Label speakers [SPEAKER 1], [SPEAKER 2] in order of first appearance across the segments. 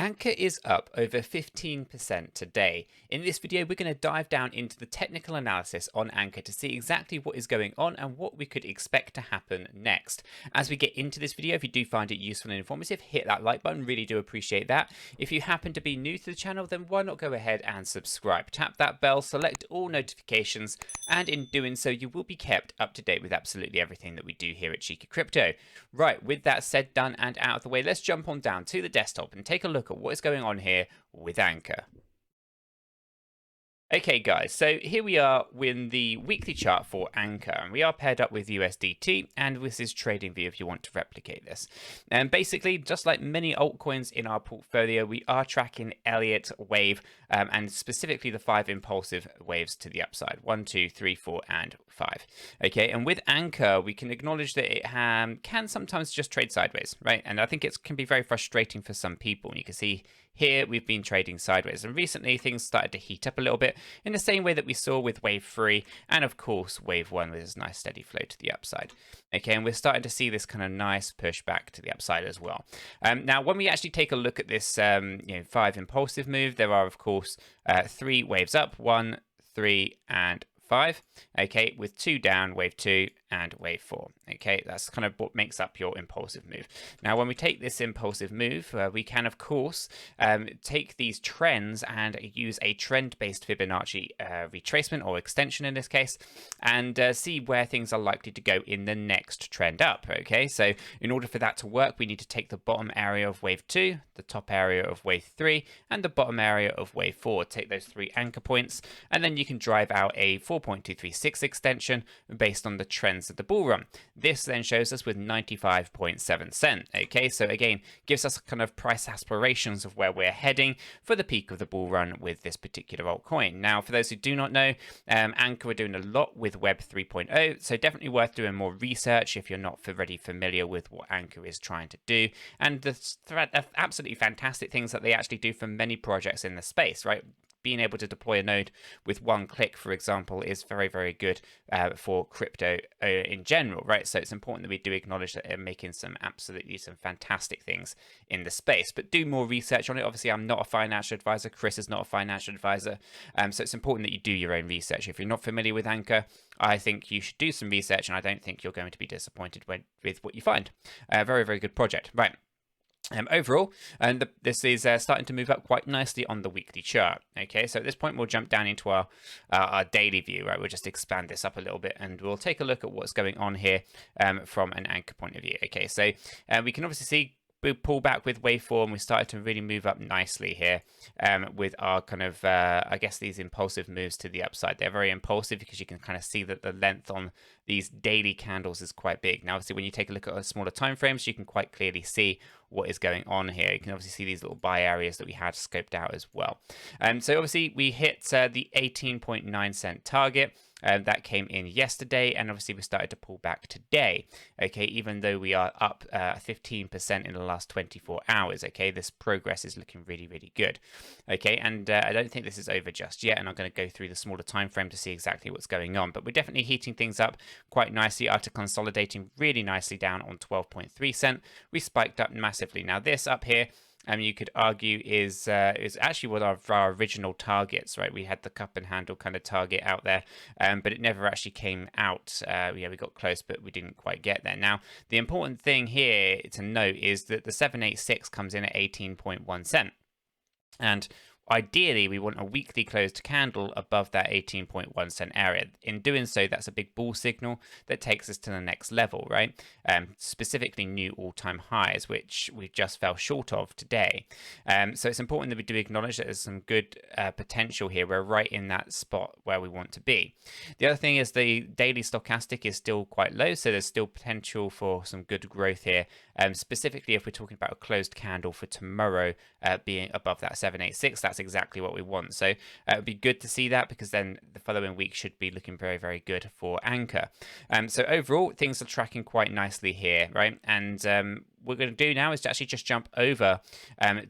[SPEAKER 1] Anchor is up over 15% today. In this video, we're going to dive down into the technical analysis on Anchor to see exactly what is going on and what we could expect to happen next. As we get into this video, if you do find it useful and informative, hit that like button, really do appreciate that. If you happen to be new to the channel, then why not go ahead and subscribe. Tap that bell, select all notifications, and in doing so, you will be kept up to date with absolutely everything that we do here at 𝗕𝗘𝗪𝗧𝗏. Right, with that said, done, and out of the way, let's jump on down to the desktop and take a look at what is going on here with Anchor. Okay guys, so here we are with the weekly chart for Anchor, and we are paired up with USDT, and this is TradingView if you want to replicate this. And basically, just like many altcoins in our portfolio, we are tracking Elliott wave, and specifically the 5 impulsive waves to the upside, 1, 2, 3, 4, and 5. Okay, and with Anchor, we can acknowledge that it can sometimes just trade sideways, right? And I think it can be very frustrating for some people. And you can see here we've been trading sideways, and recently things started to heat up a little bit in the same way that we saw with wave 3 and of course wave 1 with this nice steady flow to the upside. Okay, and we're starting to see this kind of nice push back to the upside as well. Now when we actually take a look at this 5 impulsive move, there are of course 3 waves up, 1, 3, and 5, okay, with 2 down, wave 2 and wave 4. Okay, that's kind of what makes up your impulsive move. Now when we take this impulsive move, we can of course take these trends and use a trend-based Fibonacci retracement or extension in this case, and see where things are likely to go in the next trend up. Okay, so in order for that to work, we need to take the bottom area of wave 2, the top area of wave 3, and the bottom area of wave 4. Take those 3 anchor points, and then you can drive out a 4.236 extension based on the trends of the bull run. This then shows us with 95.7 cent. Okay, so again, gives us kind of price aspirations of where we're heading for the peak of the bull run with this particular altcoin. Now, for those who do not know, Anchor are doing a lot with Web 3.0, so definitely worth doing more research if you're not already familiar with what Anchor is trying to do, and the absolutely fantastic things that they actually do for many projects in the space, right? Being able to deploy a node with 1 click, for example, is very, very good for crypto in general, right? So it's important that we do acknowledge that they're making some fantastic things in the space, but do more research on it. Obviously, I'm not a financial advisor. Chris is not a financial advisor. So it's important that you do your own research. If you're not familiar with Anchor, I think you should do some research, and I don't think you're going to be disappointed with what you find. Very, very good project. Right. Overall, and this is starting to move up quite nicely on the weekly chart. Okay, so at this point we'll jump down into our daily view, right? We'll just expand this up a little bit, and we'll take a look at what's going on here from an anchor point of view. Okay, so we can obviously see we pull back with waveform. We started to really move up nicely here with our kind of, I guess, these impulsive moves to the upside. They're very impulsive because you can kind of see that the length on these daily candles is quite big. Now, obviously, when you take a look at smaller time frames, you can quite clearly see what is going on here. You can obviously see these little buy areas that we had scoped out as well. So obviously, we hit the 18.9 cent target. That came in yesterday, and obviously we started to pull back today. Okay, even though we are up 15% in the last 24 hours. Okay, this progress is looking really, really good. Okay, and I don't think this is over just yet, and I'm going to go through the smaller time frame to see exactly what's going on. But we're definitely heating things up quite nicely after consolidating really nicely down on 12.3 cent. We spiked up massively. Now this up here, you could argue is actually one of our original targets, right? We had the cup and handle kind of target out there, but it never actually came out. Yeah, we got close, but we didn't quite get there. Now, the important thing here to note is that the 786 comes in at 18.1 cent. And ideally, we want a weekly closed candle above that 18.1 cent area. In doing so, that's a big bull signal that takes us to the next level, right? Specifically new all-time highs, which we just fell short of today. So it's important that we do acknowledge that there's some good potential here. We're right in that spot where we want to be. The other thing is the daily stochastic is still quite low, so there's still potential for some good growth here. Specifically, if we're talking about a closed candle for tomorrow being above that 786, that's exactly what we want. So it would be good to see that, because then the following week should be looking very, very good for Anchor. So overall, things are tracking quite nicely here, right? And we're going to do now is to actually just jump over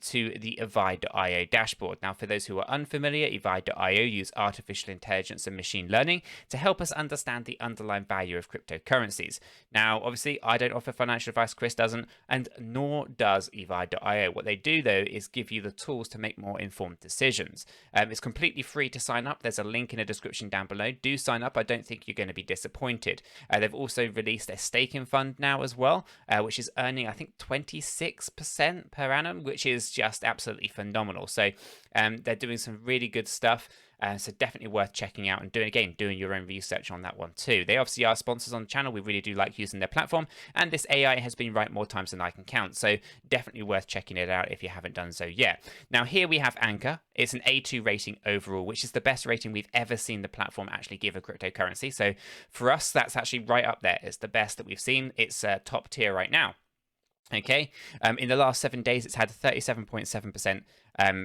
[SPEAKER 1] to the advice.io dashboard. Now, for those who are unfamiliar, advice.io use artificial intelligence and machine learning to help us understand the underlying value of cryptocurrencies. Now, obviously, I don't offer financial advice, Chris doesn't, and nor does advice.io. What they do, though, is give you the tools to make more informed decisions. It's completely free to sign up. There's a link in the description down below. Do sign up. I don't think you're going to be disappointed. They've also released a staking fund now as well, which is earning, I think, 26% per annum, which is just absolutely phenomenal. So they're doing some really good stuff. So definitely worth checking out and doing your own research on that one too. They obviously are sponsors on the channel. We really do like using their platform, and this AI has been right more times than I can count. So definitely worth checking it out if you haven't done so yet. Now here we have Anchor. It's an A2 rating overall, which is the best rating we've ever seen the platform actually give a cryptocurrency. So for us, that's actually right up there. It's the best that we've seen. It's top tier right now. Okay, in the last 7 days, it's had 37.7%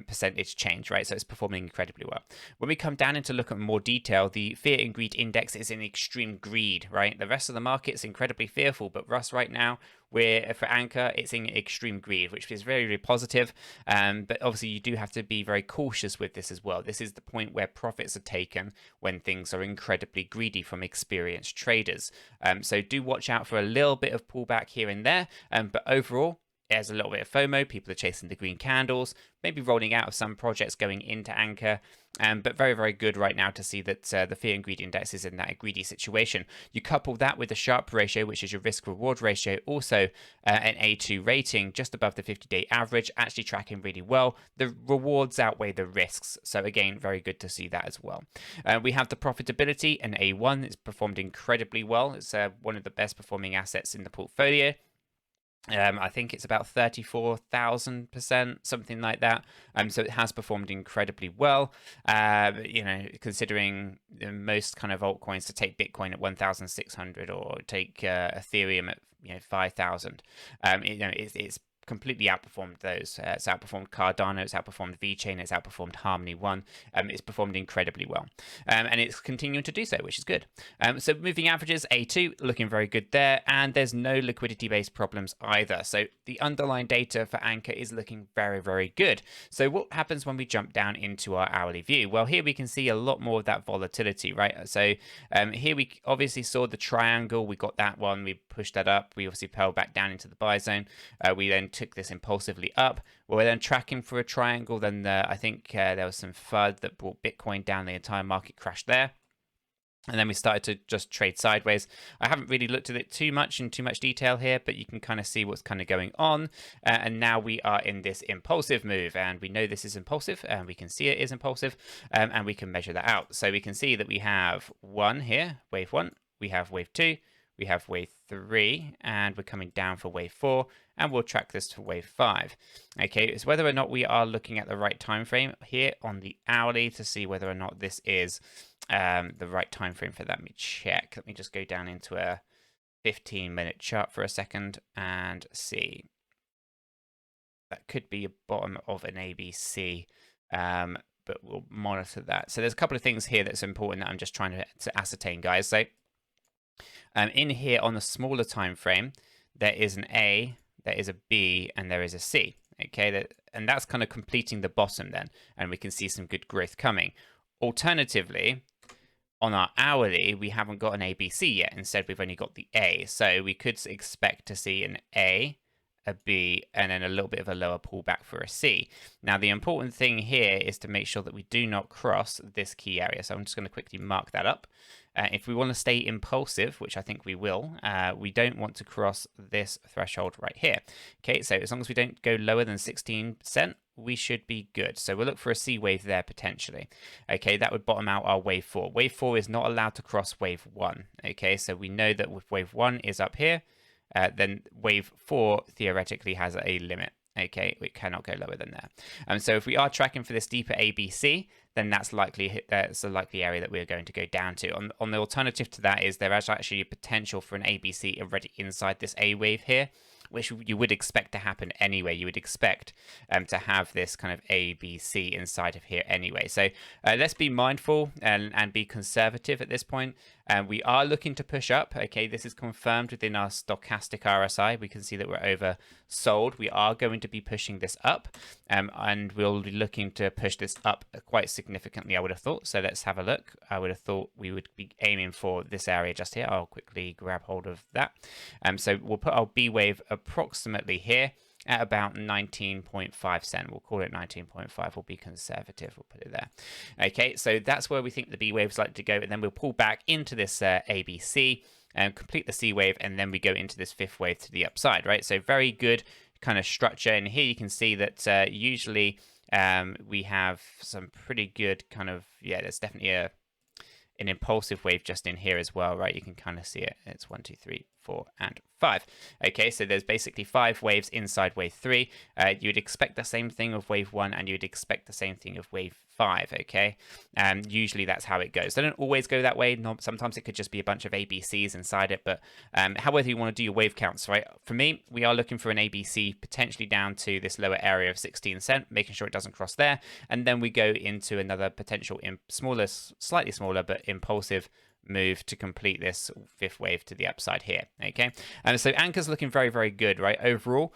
[SPEAKER 1] percentage change, right? So it's performing incredibly well. When we come down into look at more detail, the fear and greed index is in extreme greed, right? The rest of the market's incredibly fearful, but Russ right now, for Anchor, it's in extreme greed, which is very, very positive. But obviously, you do have to be very cautious with this as well. This is the point where profits are taken when things are incredibly greedy from experienced traders. So do watch out for a little bit of pullback here and there. But overall, there's a little bit of FOMO. People are chasing the green candles, maybe rolling out of some projects going into Anchor. But very, very good right now to see that the fear and greed index is in that greedy situation. You couple that with the Sharpe ratio, which is your risk reward ratio, also an A2 rating, just above the 50-day average, actually tracking really well. The rewards outweigh the risks. So again, very good to see that as well. We have the profitability, an A1. It's performed incredibly well. It's one of the best performing assets in the portfolio. I think it's about 34,000%, something like that. So it has performed incredibly well. Considering most kind of altcoins to take Bitcoin at 1,600 or take Ethereum at 5,000. It's completely outperformed those. It's outperformed Cardano, it's outperformed VeChain, it's outperformed Harmony One. It's performed incredibly well, and it's continuing to do so, which is good. So moving averages, A2, looking very good there, and there's no liquidity-based problems either. So the underlying data for Anchor is looking very, very good. So what happens when we jump down into our hourly view? Well, here we can see a lot more of that volatility, right? So here we obviously saw the triangle. We got that one. We pushed that up. We obviously pearled back down into the buy zone. We then took this impulsively up. We're then tracking for a triangle. Then I think there was some FUD that brought Bitcoin down. The entire market crashed there. And then we started to just trade sideways. I haven't really looked at it too much in too much detail here, but you can kind of see what's kind of going on. And now we are in this impulsive move, and we know this is impulsive, and we can see it is impulsive, and we can measure that out. So we can see that we have one here, wave one, we have wave two, we have wave three, and we're coming down for wave four, and we'll track this to wave five. Okay, it's whether or not we are looking at the right time frame here on the hourly to see whether or not this is the right time frame for that. Let me check. Let me just go down into a 15-minute chart for a second and see. That could be a bottom of an ABC, but we'll monitor that. So there's a couple of things here that's important that I'm just trying to ascertain, guys. So in here on the smaller time frame, there is an A, there is a B, and there is a C. Okay, and that's kind of completing the bottom then, and we can see some good growth coming. Alternatively, on our hourly, we haven't got an ABC yet. Instead, we've only got the A. So we could expect to see an A, a B, and then a little bit of a lower pullback for a C. Now, the important thing here is to make sure that we do not cross this key area. So I'm just going to quickly mark that up. If we want to stay impulsive, which I think we will, we don't want to cross this threshold right here. Okay, so as long as we don't go lower than 16%, we should be good. So we'll look for a C wave there potentially. Okay, that would bottom out our wave four. Wave four is not allowed to cross wave one. Okay, so we know that with wave one is up here, then wave four theoretically has a limit. Okay, we cannot go lower than there. So if we are tracking for this deeper ABC, then that's a likely area that we're going to go down to. On the alternative to that is there is actually a potential for an ABC already inside this A wave here, which you would expect to happen anyway. You would expect to have this kind of ABC inside of here anyway. So let's be mindful and be conservative at this point. We are looking to push up. Okay, this is confirmed within our stochastic RSI. We can see that we're oversold. We are going to be pushing this up, and we'll be looking to push this up quite significantly, I would have thought. So let's have a look. I would have thought we would be aiming for this area just here. I'll quickly grab hold of that. So we'll put our B wave approximately here at about 19.5 cent. We'll call it 19.5. We'll be conservative. We'll put it there. Okay, so that's where we think the B wave is likely to go, and then we'll pull back into this ABC and complete the C wave, and then we go into this fifth wave to the upside, right? So very good kind of structure. And here you can see that usually we have some pretty good kind of, yeah, there's definitely an impulsive wave just in here as well, right? You can kind of see it. It's 1, 2, 3, 4, and 5. Okay, so there's basically 5 waves inside wave 3. You'd expect the same thing of wave 1, and you'd expect the same thing of wave 5, okay? Usually that's how it goes. They don't always go that way. Sometimes it could just be a bunch of ABCs inside it, but however you want to do your wave counts, right? For me, we are looking for an ABC potentially down to this lower area of 16 cent, making sure it doesn't cross there, and then we go into another potential smaller, slightly smaller, but impulsive move to complete this fifth wave to the upside here. Okay, so anchor's looking very, very good, right? Overall,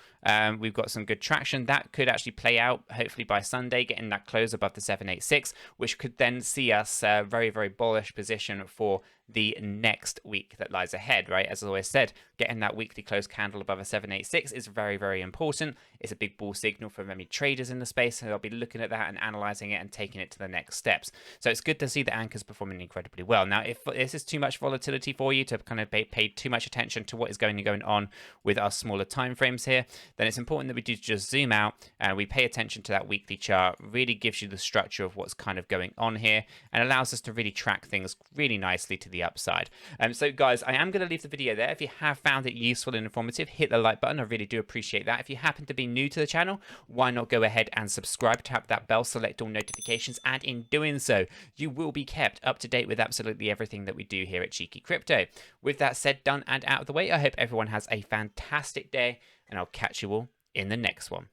[SPEAKER 1] we've got some good traction that could actually play out hopefully by Sunday, getting that close above the 786, which could then see us very, very bullish position for the next week that lies ahead, right? As I always said, getting that weekly close candle above a 786 is very, very important. It's a big bull signal for many traders in the space, so they'll be looking at that and analyzing it and taking it to the next steps. So it's good to see the anchors performing incredibly well. Now, if this is too much volatility for you to kind of pay too much attention to what is going on with our smaller time frames here, then it's important that we do just zoom out and we pay attention to that weekly chart. Really gives you the structure of what's kind of going on here and allows us to really track things really nicely to the upside. So guys, I am going to leave the video there. If you have found it useful and informative, hit the like button. I really do appreciate that. If you happen to be new to the channel, why not go ahead and subscribe, tap that bell, select all notifications, and in doing so, you will be kept up to date with absolutely everything that we do here at Cheeky Crypto. With that said, done and out of the way, I hope everyone has a fantastic day, and I'll catch you all in the next one.